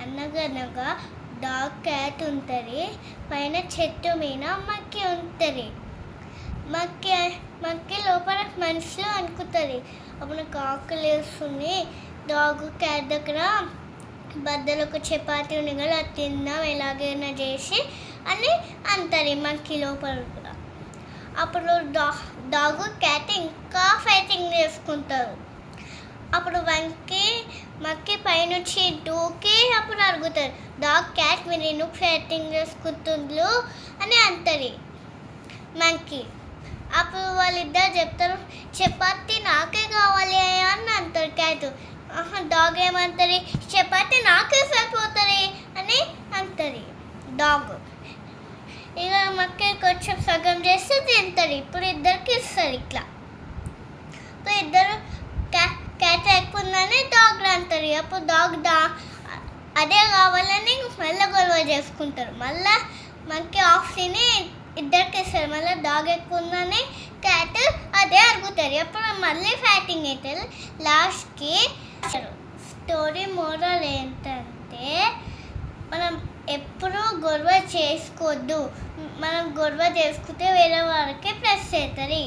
అనగనగా dog cat ఉంటుంది. పైన చెట్టు మీద మక్కి ఉంటుంది. మక్కి లోపల మనుషులు అనుకుంటుంది. అప్పుడు నాకు ఆకలి వేస్తుంది. డాగ్ క్యాట్ దగ్గర బద్దలు ఒక చపాతీ ఉంది కదా, అది తిందాం ఎలాగైనా చేసి అని అంటుంది మక్కి లోపల కూడా. అప్పుడు డాగ్ క్యాట్ ఇంకా ఫైటింగ్ చేసుకుంటారు. అప్పుడు మక్కి పైనుంచి దూకి అప్పుడు అడుగుతారు, డాగ్ క్యాట్ మీరు ఎందుకు ఫైటింగ్ చేసుకుంటుండ్రు అని అంటుంది మక్కి. అప్పుడు వాళ్ళిద్దరు చెప్తారు, చపాతీ నాకే కావాలి అని అంటారు క్యాట్. డాగ్ ఏమంటుంది, చపాతీ నాకే సరిపోతుంది అని అంటుంది డాగ్. ఇక మక్కి కొంచెం సగం చేస్తే తింటుంది. ఇప్పుడు ఇద్దరికి ఇస్తారు. ఇట్లా ఇప్పుడు ఇద్దరు క్యాట్ అయిపోయిందని డాగ్ అంటారు. అప్పుడు డాగ్ అదే కావాలని మళ్ళీ గొడవ చేసుకుంటారు. మళ్ళీ మక్కి ఆఫ్ తిని ఇద్దరికి ఇస్తారు. మళ్ళీ డాగ్ ఎక్కువ ఉందని క్యాట్ అదే అడుగుతారు. అప్పుడు మళ్ళీ ఫైటింగ్ అవుతారు. లాస్ట్కి స్టోరీ మోరల్ ఏంటంటే, మనం ఎప్పుడూ గొడవ చేసుకోవద్దు. మనం గొడవ చేసుకుంటే వేరే వారికి ప్లస్ అవుతుంది.